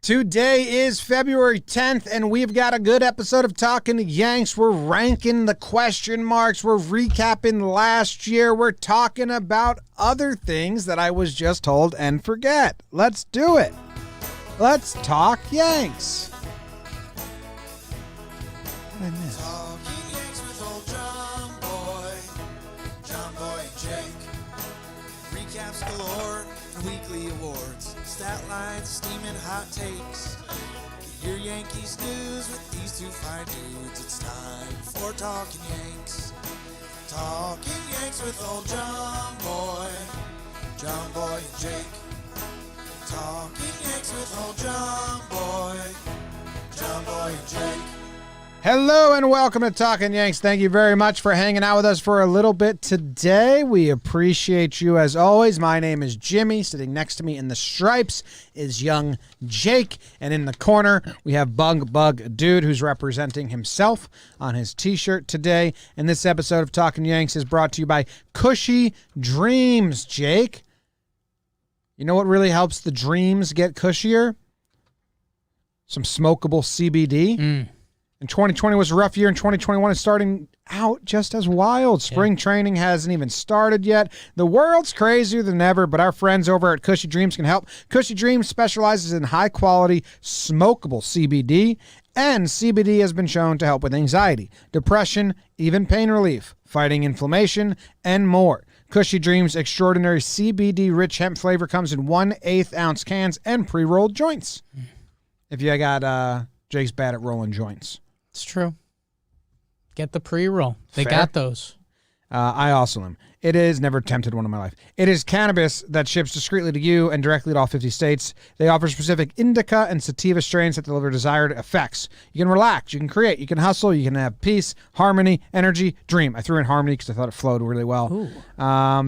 Today is February 10th, and we've got a good episode of Talkin' Yanks. We're ranking the question marks. We're recapping last year. We're talking about other things that I was just told and forget. Let's do it. Let's talk Yanks. What did I miss? Talking Yanks with old Jomboy Jake. Recaps galore and weekly awards. Stat lines, steaming hot takes. Get your Yankees news with these two fine dudes. It's time for Talking Yanks. Talking Yanks with old Jomboy Jake. Talking Yanks with old Jomboy Jake. Hello and welcome to Talkin' Yanks. Thank you very much for hanging out with us for a little bit today. We appreciate you as always. My name is Jimmy. Sitting next to me in the stripes is young Jake. And in the corner, we have Bug Dude, who's representing himself on his t-shirt today. And this episode of Talkin' Yanks is brought to you by Cushy Dreams, Jake. You know what really helps the dreams get cushier? Some smokable CBD. And 2020 was a rough year, and 2021 is starting out just as wild. Spring training hasn't even started yet. The world's crazier than ever, but our friends over at Cushy Dreams can help. Cushy Dreams specializes in high-quality, smokable CBD, and CBD has been shown to help with anxiety, depression, even pain relief, fighting inflammation, and more. Cushy Dreams' extraordinary CBD-rich hemp flavor comes in 1/8 ounce cans and pre-rolled joints. If you got Jake's bad at rolling joints. It's true. Get the pre-roll. They Fair. got those. I also am. It is, never tempted one in my life. It is cannabis that ships discreetly to you and directly to all 50 states. They offer specific indica and sativa strains that deliver desired effects. You can relax, you can create, you can hustle, you can have peace, harmony, energy, dream. I threw in harmony because I thought it flowed really well.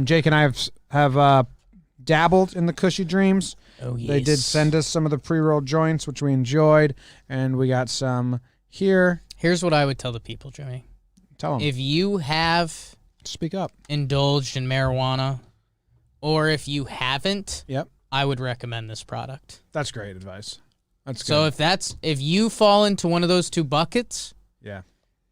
Jake and I have dabbled in the Cushy Dreams. Oh, yes. They did send us some of the pre-rolled joints, which we enjoyed, and we got some here. Here's what I would tell the people, Jimmy. Tell them. If you have Speak up. indulged in marijuana, or if you haven't, Yep. I would recommend this product. That's great advice. That's good. So if you fall into one of those two buckets, yeah.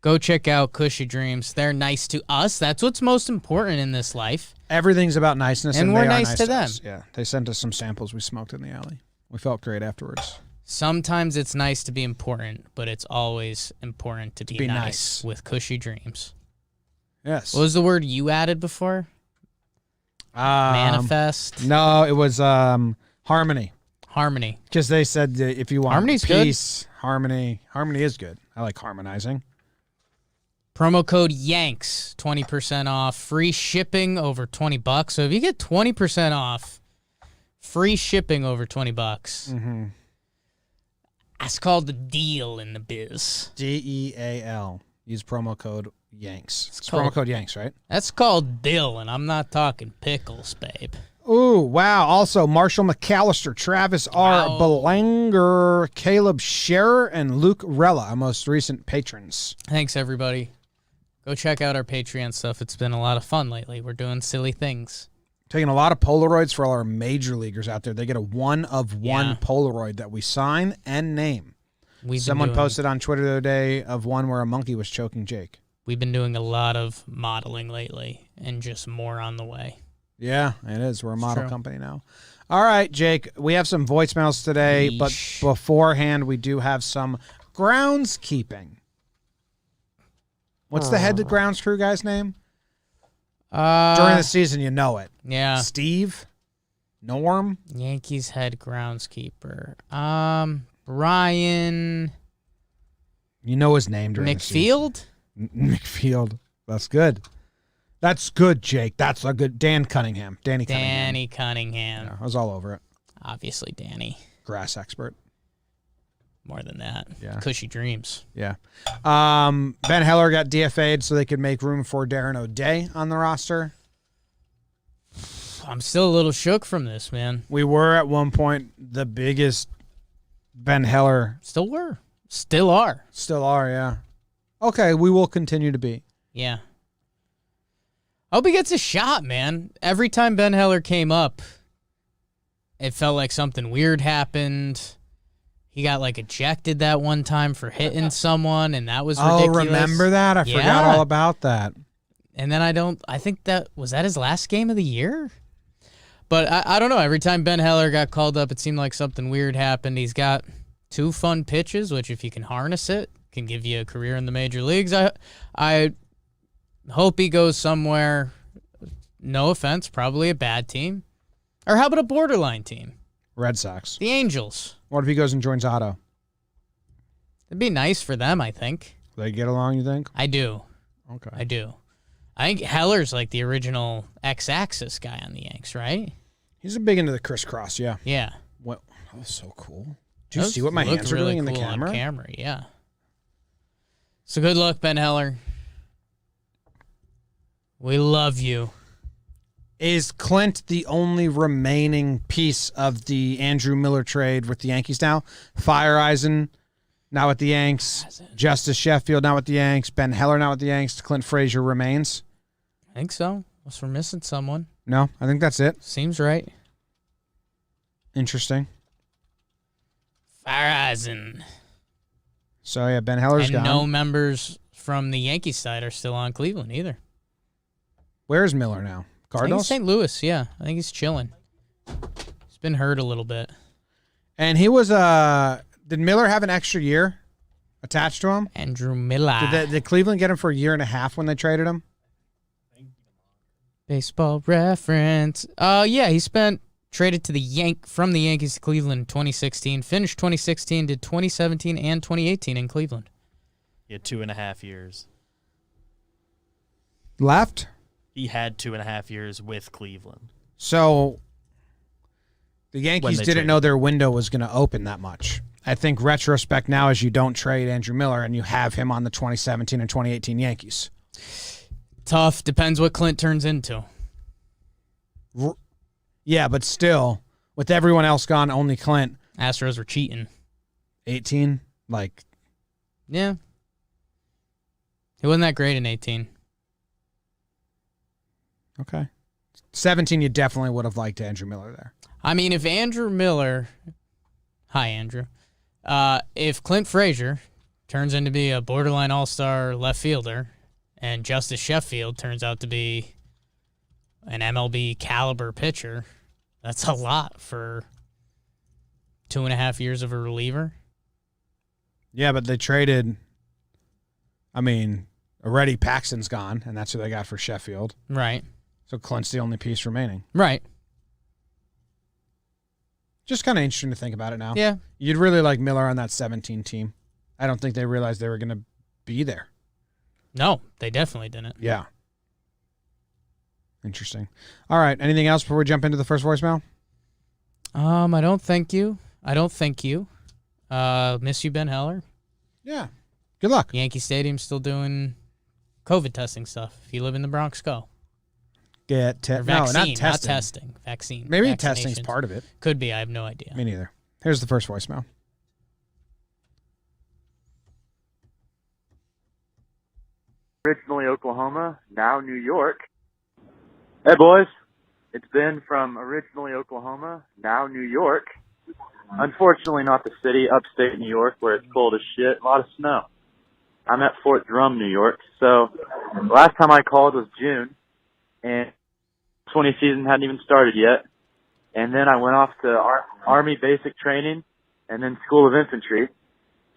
go check out Cushy Dreams. They're nice to us. That's what's most important in this life. Everything's about niceness, and we're they are nice to them. us. Yeah, they sent us some samples we smoked in the alley. We felt great afterwards. Sometimes it's nice to be important, but it's always important to be nice nice. with Cushy Dreams. Yes. What was the word you added before? Manifest? No, it was harmony. Harmony. Because they said that if you want Harmony's peace, harmony is good. I like harmonizing. Promo code YANKS, 20% off, free shipping over $20. So if you get 20% off, free shipping over $20. Mm-hmm. That's called the deal in the biz. DEAL. Use promo code Yanks. It's called- promo code Yanks, right? That's called dill, and I'm not talking pickles, babe. Ooh, wow. Also, Marshall McAllister, Travis R. Wow. Belanger, Caleb Scherer, and Luke Rella, our most recent patrons. Thanks, everybody. Go check out our Patreon stuff. It's been a lot of fun lately. We're doing silly things. Taking a lot of Polaroids for all our major leaguers out there. They get a one-of-one Polaroid that we sign and name. Someone posted on Twitter the other day of one where a monkey was choking Jake. We've been doing a lot of modeling lately, and just more on the way. Yeah, it is. We're a model true. company now. All right, Jake, we have some voicemails today, but beforehand, we do have some groundskeeping. What's the head grounds crew guy's name? During the season, you know it. Yeah. Steve? Norm? Yankees head groundskeeper. Brian You know his name during the season. McField? McField. That's good. That's good, Jake. That's a good. Dan Cunningham. Danny Cunningham. Yeah, I was all over it. Obviously, Danny. Grass expert. More than that. Yeah. Cushy Dreams. Yeah. Ben Heller got DFA'd so they could make room for Darren O'Day on the roster. I'm still a little shook from this, man. We were at one point the biggest Ben Heller. Still were. Still are. Still are, yeah. Okay, we will continue to be. Yeah. I hope he gets a shot, man. Every time Ben Heller came up, it felt like something weird happened. He got like ejected that one time for hitting someone, and that was ridiculous. Oh, remember that? I forgot all about that. And then I think that was his last game of the year? But I don't know. Every time Ben Heller got called up, it seemed like something weird happened. He's got 2 fun pitches, which if you can harness it, can give you a career in the major leagues. I hope he goes somewhere, no offense, probably a bad team. Or how about a borderline team? Red Sox. The Angels. What if he goes and joins Otto? It'd be nice for them, I think. They get along, you think? I do. Okay. I do. I think Heller's like the original X-axis guy on the Yanks, right? He's a big into the crisscross, yeah. Yeah. Well, that was so cool. Do you see what my hands are really doing in cool the camera? On camera, yeah. So good luck, Ben Heller. We love you. Is Clint the only remaining piece of the Andrew Miller trade with the Yankees now? Eisen now with the Yanks. Justice Sheffield now with the Yanks. Ben Heller now with the Yanks. Clint Frazier remains. I think so. Unless we're missing someone. No, I think that's it. Seems right. Interesting. Eisen. So, yeah, Ben Heller's and gone. No members from the Yankees side are still on Cleveland either. Where's Miller now? Cardinals? I think St. Louis, yeah. I think he's chilling. He's been hurt a little bit. And he was, did Miller have an extra year attached to him? Andrew Miller. Did Cleveland get him for a year and a half when they traded him? Baseball reference. Yeah, he traded to from the Yankees to Cleveland in 2016, finished 2016, did 2017 and 2018 in Cleveland. He had 2.5 years. Left? He had 2.5 years with Cleveland. So the Yankees didn't traded. know their window was going to open that much. I think retrospect now is you don't trade Andrew Miller and you have him on the 2017 and 2018 Yankees. Tough. Depends what Clint turns into. Yeah, but still, with everyone else gone, only Clint. Astros were cheating. 18? Yeah. He wasn't that great in 18. Okay. 17, you definitely would have liked Andrew Miller there. I mean, if Andrew Miller... Hi, Andrew. If Clint Frazier turns into be a borderline all-star left fielder and Justice Sheffield turns out to be an MLB caliber pitcher, that's a lot for 2.5 years of a reliever. Yeah, but they traded... already Paxton's gone, and that's who they got for Sheffield. Right. So Clint's the only piece remaining. Right. Just kind of interesting to think about it now. Yeah. You'd really like Miller on that 17 team. I don't think they realized they were going to be there. No, they definitely didn't. Yeah. Interesting. All right. Anything else before we jump into the first voicemail? I don't think you. Miss you, Ben Heller. Yeah. Good luck. Yankee Stadium's still doing COVID testing stuff. If you live in the Bronx, go. Get Or vaccine, not testing. Vaccine. Maybe testing's part of it. Could be. I have no idea. Me neither. Here's the first voicemail. Originally Oklahoma, now New York. Hey boys, it's Ben from originally Oklahoma, now New York. Unfortunately not the city, upstate New York, where it's cold as shit, a lot of snow. I'm at Fort Drum, New York. So last time I called was June, and 20 season hadn't even started yet. And then I went off to Army basic training and then School of Infantry.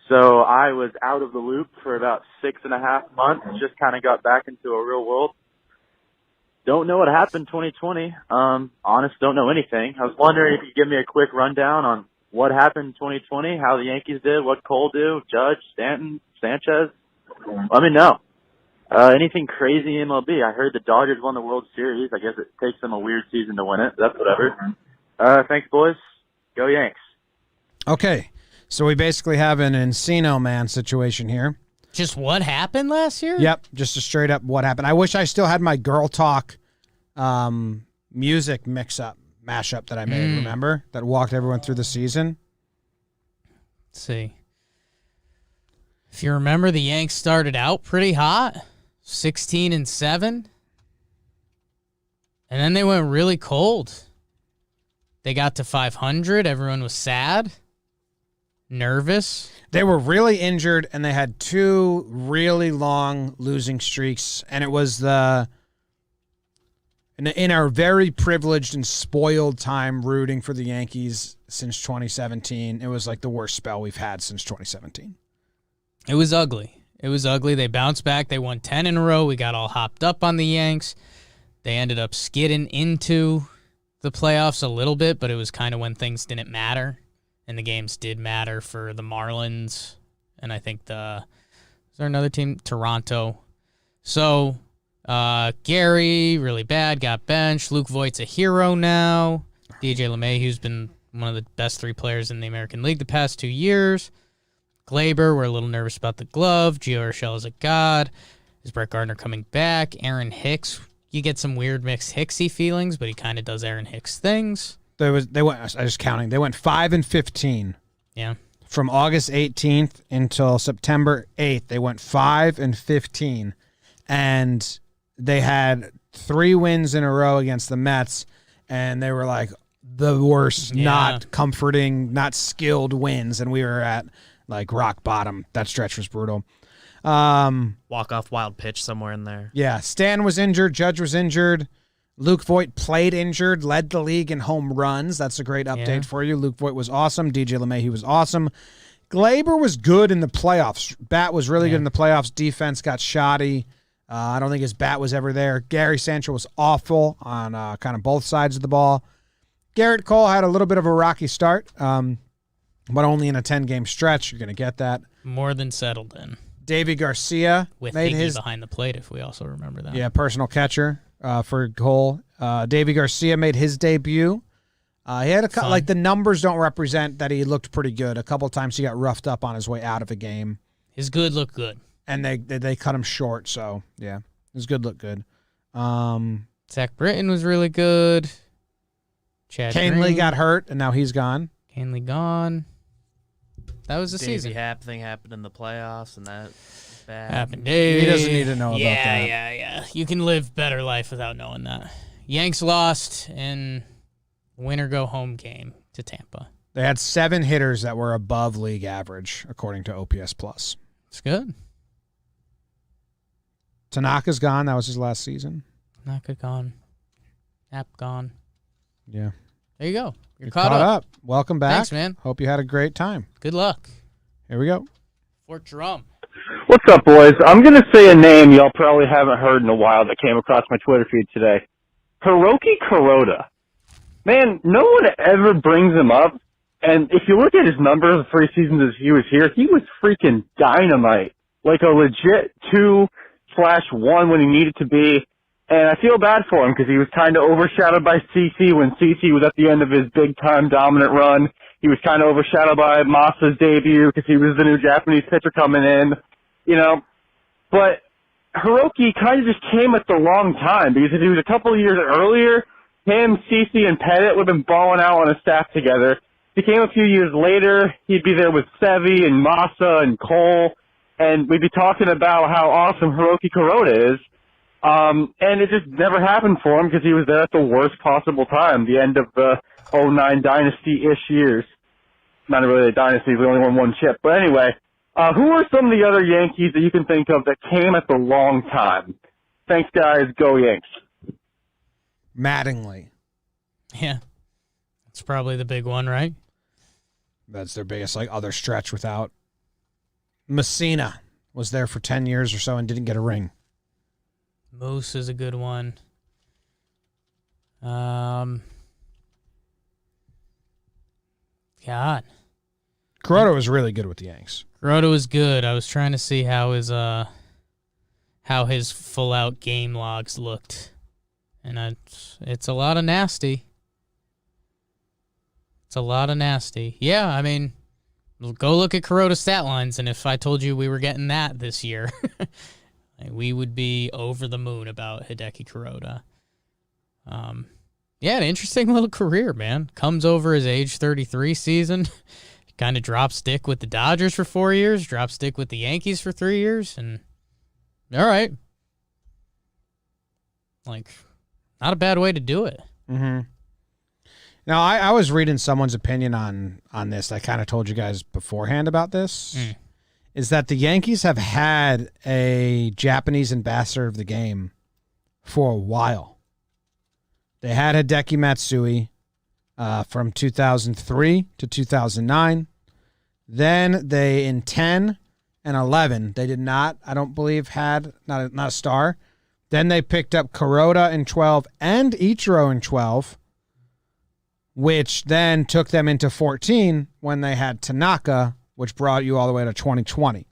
So I was out of the loop for about 6.5 months, just kind of got back into a real world. Don't know what happened 2020. Honest, don't know anything. I was wondering if you could give me a quick rundown on what happened in 2020, how the Yankees did, what Cole do, Judge, Stanton, Sanchez. Let me know. Anything crazy in MLB? I heard the Dodgers won the World Series. I guess it takes them a weird season to win it. That's whatever. Thanks, boys. Go Yanks. Okay. So we basically have an Encino Man situation here. Just what happened last year? Yep. Just a straight up what happened. I wish I still had my Girl Talk music mashup that I made, remember? That walked everyone through the season. Let's see. If you remember, the Yanks started out pretty hot, 16-7. And then they went really cold. They got to 500. Everyone was sad. nervous. They were really injured, and they had 2 really long losing streaks, and it was in our very privileged and spoiled time rooting for the Yankees since 2017. It was like the worst spell we've had since 2017. It was ugly. They bounced back. They won 10 in a row. We got all hopped up on the Yanks. They ended up skidding into the playoffs a little bit, but it was kind of when things didn't matter, and the games did matter for the Marlins, and I think is there another team? Toronto. So Gary, really bad, got benched. Luke Voit's a hero now. DJ LeMahieu's been one of the best 3 players in the American League the past 2 years. Glaber, we're a little nervous about the glove. Gio Urshela's a god. Is Brett Gardner coming back? Aaron Hicks, you get some weird mixed Hicksy feelings, but he kind of does Aaron Hicks things. They went. I was just counting. They went 5-15. Yeah. From August 18th until September 8th, they went 5-15, and they had 3 wins in a row against the Mets, and they were like the worst, not comforting, not skilled wins, and we were at like rock bottom. That stretch was brutal. Walk-off wild pitch somewhere in there. Yeah, Stan was injured. Judge was injured. Luke Voit played injured, led the league in home runs. That's a great update for you. Luke Voit was awesome. DJ LeMahieu was awesome. Glaber was good in the playoffs. Bat was really good in the playoffs. Defense got shoddy. I don't think his bat was ever there. Gary Sancho was awful on kind of both sides of the ball. Garrett Cole had a little bit of a rocky start, but only in a 10-game stretch. You're going to get that. More than settled in. Davy Garcia with made Higgy his behind the plate, if we also remember that. Yeah, personal catcher for Cole. Davy Garcia made his debut. He had like the numbers don't represent that he looked pretty good. A couple times he got roughed up on his way out of a game. His good looked good. And they cut him short, so yeah. His good looked good. Zach Britton was really good. Chad Canely Green got hurt, and now he's gone. Canely gone. That was the season. Thing happened in the playoffs, and that was bad. Happened. He doesn't need to know about that. Yeah. You can live better life without knowing that. Yanks lost in winner go home game to Tampa. They had 7 hitters that were above league average, according to OPS Plus. It's good. Tanaka's gone. That was his last season. Tanaka gone. App gone. Yeah. There you go. You're caught up. Welcome back. Thanks, man. Hope you had a great time. Good luck. Here we go. Fort Drum. What's up, boys? I'm going to say a name y'all probably haven't heard in a while that came across my Twitter feed today. Hiroki Kuroda. Man, no one ever brings him up. And if you look at his numbers the 3 seasons as he was here, he was freaking dynamite. Like a legit 2/1 when he needed to be. And I feel bad for him because he was kind of overshadowed by CC when CC was at the end of his big-time dominant run. He was kind of overshadowed by Masa's debut because he was the new Japanese pitcher coming in, you know. But Hiroki kind of just came at the wrong time because if he was a couple of years earlier, him, CC, and Pettit would have been balling out on a staff together. If he came a few years later, he'd be there with Sevy and Masa and Cole, and we'd be talking about how awesome Hiroki Kuroda is. And it just never happened for him because he was there at the worst possible time, the end of the 09 dynasty-ish years. Not really a dynasty, we only won 1 chip. But anyway, who are some of the other Yankees that you can think of that came at the wrong time? Thanks, guys. Go Yanks. Mattingly. Yeah. That's probably the big one, right? That's their biggest other stretch without. Messina was there for 10 years or so and didn't get a ring. Moose is a good one. God. Kuroda was really good with the Yanks. Kuroda was good. I was trying to see how his full out game logs looked. And it's a lot of nasty. It's a lot of nasty. Yeah, I mean, go look at Kuroda's stat lines, and if I told you we were getting that this year, we would be over the moon about Hideki Kuroda. Yeah, an interesting little career, man. Comes over his age 33 season, kind of drops stick with the Dodgers for 4 years, drops stick with the Yankees for 3 years, and all right. Not a bad way to do it. Mm-hmm. Now, I was reading someone's opinion on this. I kind of told you guys beforehand about this. Is that the Yankees have had a Japanese ambassador of the game for a while. They had Hideki Matsui from 2003 to 2009. Then they, in 10 and 11, they did not, I don't believe, had, not a star. Then they picked up Kuroda in 12 and Ichiro in 12, which then took them into 14 when they had Tanaka, which brought you all the way to 2020.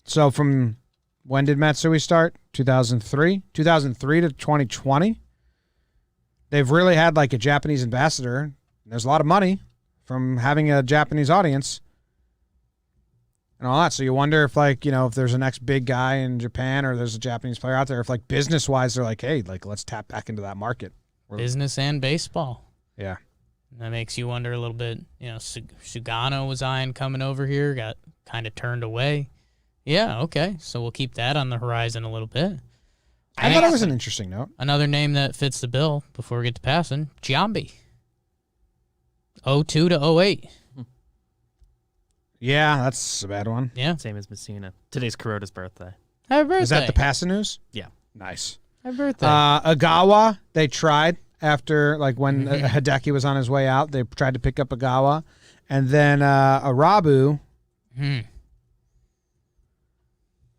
So from when did Matsui start? 2003? 2003 to 2020? They've really had like a Japanese ambassador. There's a lot of money from having a Japanese audience and all that. So you wonder if, like, you know, if there's a next big guy in Japan or there's a Japanese player out there, if like business-wise they're like, hey, like let's tap back into that market. Business and baseball. Yeah. That makes you wonder a little bit. You know, Sugano was eyeing coming over here, got kind of turned away. Yeah, okay. So we'll keep that on the horizon a little bit. I thought it was an interesting note. Another name that fits the bill before we get to passing, Giambi. 02 to 08. Yeah, that's a bad one. Yeah. Same as Messina. Today's Kuroda's birthday. Happy birthday. Is that the passing news? Yeah. Nice. Happy birthday. Agawa, they tried after, like, when Hideki was on his way out. They tried to pick up Agawa. And then Arabu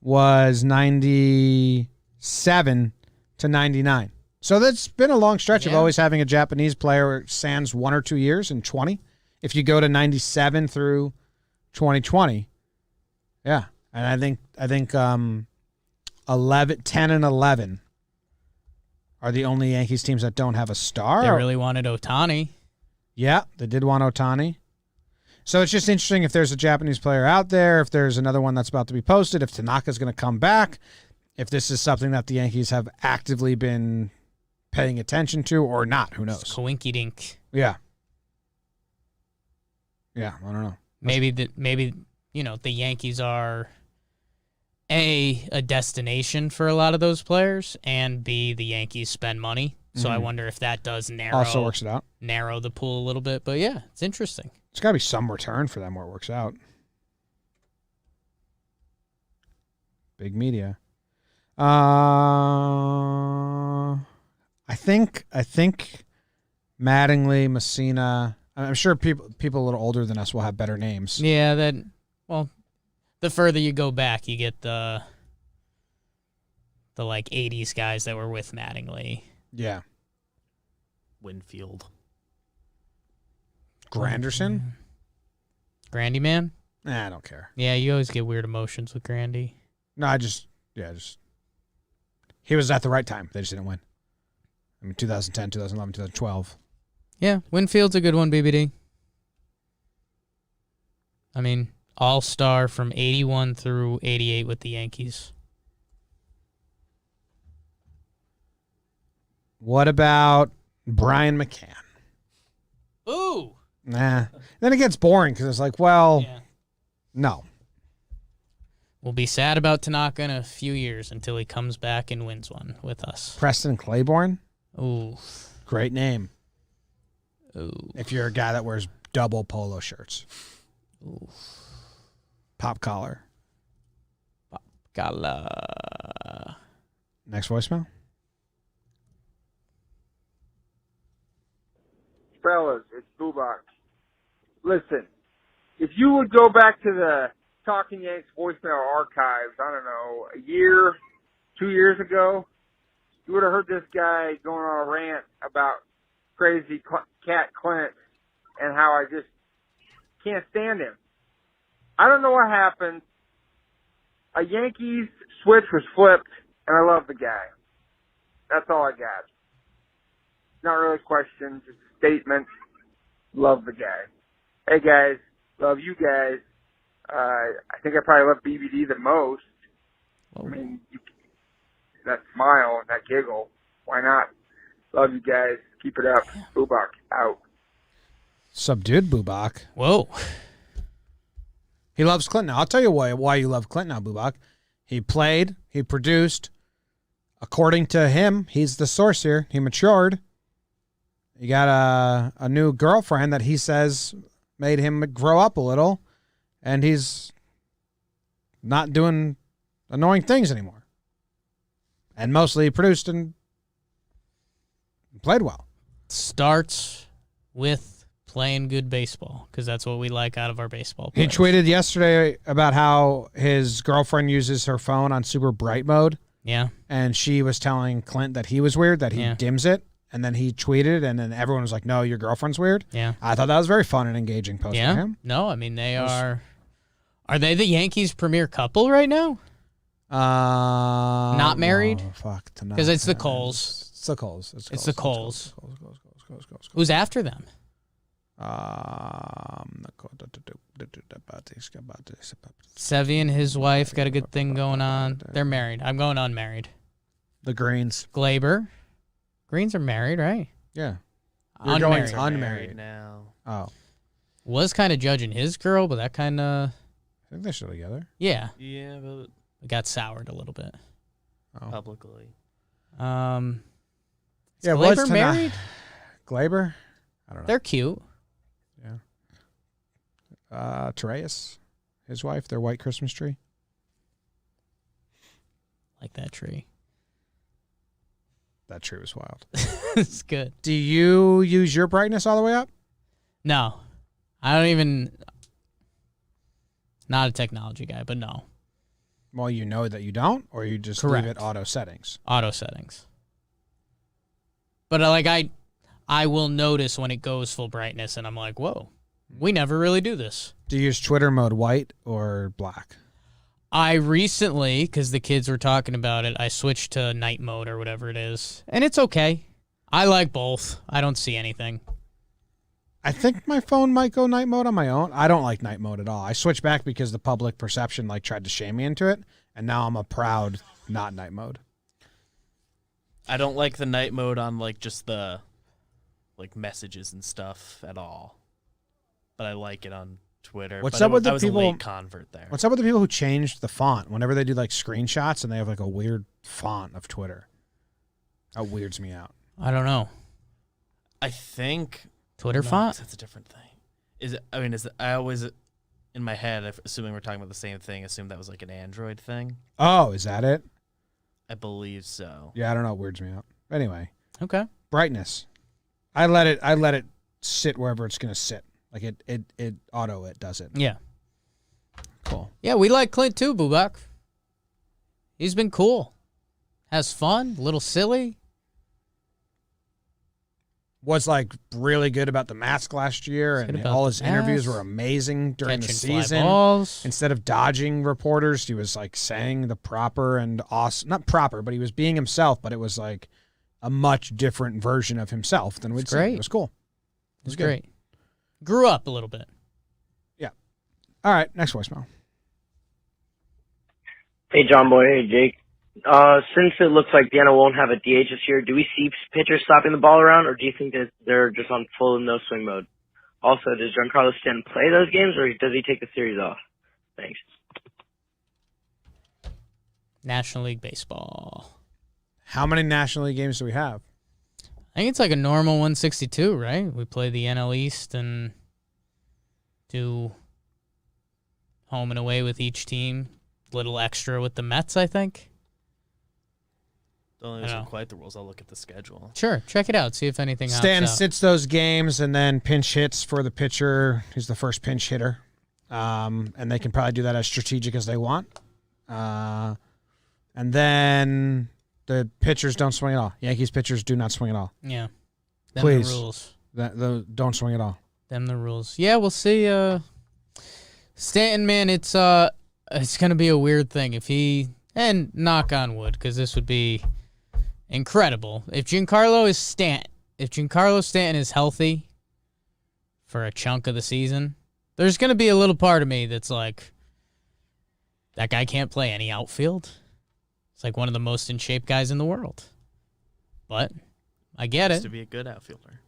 was 97 to 99. So that's been a long stretch of always having a Japanese player sans 1 or 2 years in 20. If you go to 97 through 2020. Yeah. And I think 10 and 11 are the only Yankees teams that don't have a star. They really wanted Ohtani. Yeah, they did want Ohtani. So it's just interesting if there's a Japanese player out there, if there's another one that's about to be posted, if Tanaka's going to come back, if this is something that the Yankees have actively been paying attention to or not. Who knows? Coinky dink. Yeah. Yeah, I don't know. Maybe you know, the Yankees are A, a destination for a lot of those players, and B, the Yankees spend money. So I wonder if that does Also works it out. narrow the pool a little bit. But yeah, it's interesting. There's got to be some return for them where it works out. Big media. I think Mattingly, Messina. I'm sure people a little older than us will have better names. Yeah, the further you go back, you get the like 80s guys that were with Mattingly. Yeah. Winfield. Granderson? Grandy man? Nah, I don't care. Yeah, you always get weird emotions with Grandy. No, he was at the right time. They just didn't win. I mean, 2010, 2011, 2012. Yeah, Winfield's a good one, BBD. I mean, all-star from 81 through 88 with the Yankees. What about Brian McCann? Ooh! Nah. Then it gets boring because it's like, well, no. We'll be sad about Tanaka in a few years until he comes back and wins one with us. Preston Claiborne? Ooh. Great name. Ooh. If you're a guy that wears double polo shirts. Ooh. Pop collar. Gala. Next voicemail. Fellas, it's Bubak. Listen, if you would go back to the Talkin Yanks voicemail archives, I don't know, a year, 2 years ago, you would have heard this guy going on a rant about crazy Cat Clint and how I just can't stand him. I don't know what happened. A Yankees switch was flipped, and I love the guy. That's all I got. Not really a question, just a statement. Love the guy. Hey, guys. Love you guys. I think I probably love BBD the most. I mean, that smile and that giggle. Why not? Love you guys. Keep it up. Bubak out. Subdued Bubak. Whoa. He loves Clint now. I'll tell you why you love Clint now, Bubak. He played. He produced. According to him, he's the source here. He matured. He got a new girlfriend that he says made him grow up a little, and he's not doing annoying things anymore. And mostly produced and played well. Starts with playing good baseball, because that's what we like out of our baseball He players. tweeted yesterday about how his girlfriend uses her phone on super bright mode, Yeah. and she was telling Clint that he was weird, that he Yeah. dims it, and then he tweeted, and then everyone was like, no, your girlfriend's weird. Yeah. I thought that was very fun and engaging post Yeah. for him. No, I mean, they are. Are they the Yankees' premier couple right now? Not married? Oh, fuck. Because it's the Coles. It's the Coles. It's the Coles. Coles. Who's after them? Sevy and his wife got a good thing going on. They're married. I'm going unmarried. The Greens. Glaber. Greens are married, right? Yeah. You're going Unmarried. unmarried. now. Oh. Was kind of judging his girl, but that kind of, I think they're still together. yeah, Yeah, but it got soured a little bit. Oh. publicly. Is Yeah, Glaber was married? Glaber? I don't know. They're cute. Tereus, his wife, their white Christmas tree. Like that tree. That tree was wild. It's good. Do you use your brightness all the way up? No, I don't even. Not a technology guy, but no. Well, you know that you don't, or you just Correct. leave it auto settings. Auto settings. But I will notice when it goes full brightness, and I'm like, whoa, we never really do this. Do you use Twitter mode white or black? I recently, because the kids were talking about it, I switched to night mode or whatever it is. And it's okay. I like both. I don't see anything. I think my phone might go night mode on my own. I don't like night mode at all. I switched back because the public perception tried to shame me into it, and now I'm a proud not night mode. I don't like the night mode on just the messages and stuff at all. But I like it on Twitter. What's but up with the I was people- a late convert there. What's up with the people who changed the font whenever they do screenshots and they have a weird font of Twitter? That weirds me out. I don't know. I think Twitter no, font? That's a different thing. Is it? I mean, I always in my head, assuming we're talking about the same thing, assume that was an Android thing. Oh, is that it? I believe so. Yeah, I don't know. It weirds me out. Anyway, Okay. brightness. I let it sit wherever it's gonna sit. It does it. Yeah. Cool. Yeah, we like Clint too, Bubak. He's been cool. Has fun, a little silly. Was really good about the mask last year, Good and about all the his interviews mask. were amazing during the Catching fly season. balls. Instead of dodging reporters, he was saying the proper and awesome, not proper, but he was being himself, but it was a much different version of himself than we'd seen. great. It was cool. It was good. great. Grew up a little bit. All right, next voicemail. Hey, Jomboy. Hey, Jake. Since it looks like the NL won't have a DH this year, do we see pitchers slapping the ball around, or do you think that they're just on full no-swing mode? Also, does Giancarlo Stanton play those games, or does he take the series off? Thanks. National League Baseball. How many National League games do we have? I think it's a normal 162, right? We play the NL East and do home and away with each team. Little extra with the Mets, I think. Don't I know know. quite the rules. I'll look at the schedule. Sure, check it out. See if anything opts Stanton out. sits those games and then pinch hits for the pitcher. He's the first pinch hitter. And they can probably do that as strategic as they want. And then the pitchers don't swing at all. Yankees pitchers do not swing at all. Yeah. Them Please. the rules. Don't swing at all. Them the rules. Yeah, we'll see. Stanton, man, it's gonna be a weird thing if he, and knock on wood, because this would be incredible if Giancarlo Stanton is healthy for a chunk of the season. There's gonna be a little part of me that's like, that guy can't play any outfield. It's one of the most in shape guys in the world. But I get Used it. to be a good outfielder.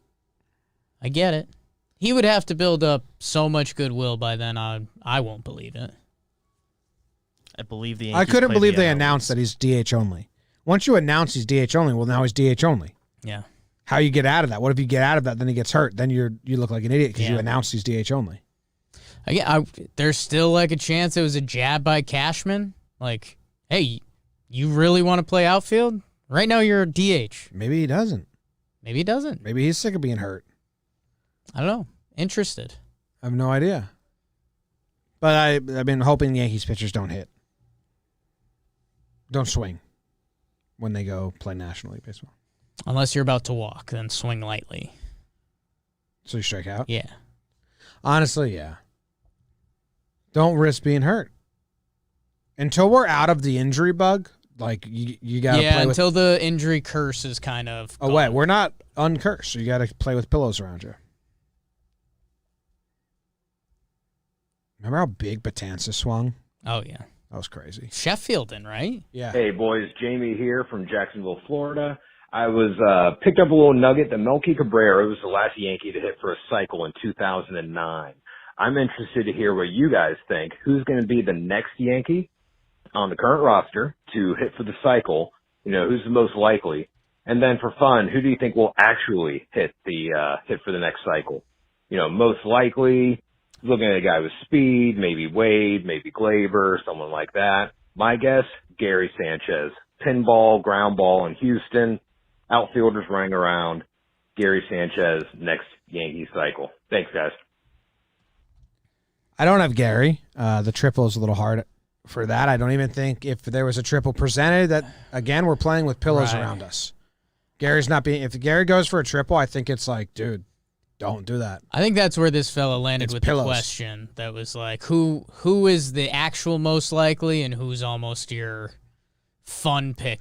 I get it. He would have to build up so much goodwill by then. I won't believe it. I believe the I Yankees couldn't play believe the they NL announced East. that he's DH only. Once you announce he's DH only, well, now he's DH only. Yeah. How you get out of that? What if you get out of that, then he gets hurt? Then you look like an idiot because you Yeah. announced he's DH only. Again, there's still like a chance it was a jab by Cashman. Like, hey, you really want to play outfield? Right now you're a DH. Maybe he doesn't. Maybe he doesn't. Maybe he's sick of being hurt. I don't know. Interested. I have no idea. But I've been hoping the Yankees pitchers don't hit. Don't swing when they go play National League Baseball. Unless you're about to walk, then swing lightly. So you strike out? Yeah. Honestly, yeah. Don't risk being hurt. Until we're out of the injury bug, like you got to play with... until the injury curse is kind of Oh, wait, we're not uncursed, so you got to play with pillows around you. Remember how big Batanzas swung? Oh, yeah. That was crazy. Sheffieldin, right? Yeah. Hey, boys. Jamie here from Jacksonville, Florida. I was picked up a little nugget that Melky Cabrera was the last Yankee to hit for a cycle in 2009. I'm interested to hear what you guys think. Who's going to be the next Yankee on the current roster to hit for the cycle? You know, who's the most likely? And then for fun, who do you think will actually hit for the next cycle? You know, most likely, looking at a guy with speed, maybe Wade, maybe Glaber, someone like that. My guess, Gary Sanchez. Pinball, ground ball in Houston. Outfielders running around. Gary Sanchez, next Yankee cycle. Thanks, guys. I don't have Gary. The triple is a little hard for that. I don't even think if there was a triple presented that, again, we're playing with pillows around us. Gary's not being, if Gary goes for a triple, I think it's like, dude, don't do that. I think that's where this fella landed It's with pillows. the question that was like, who is the actual most likely and who's almost your fun pick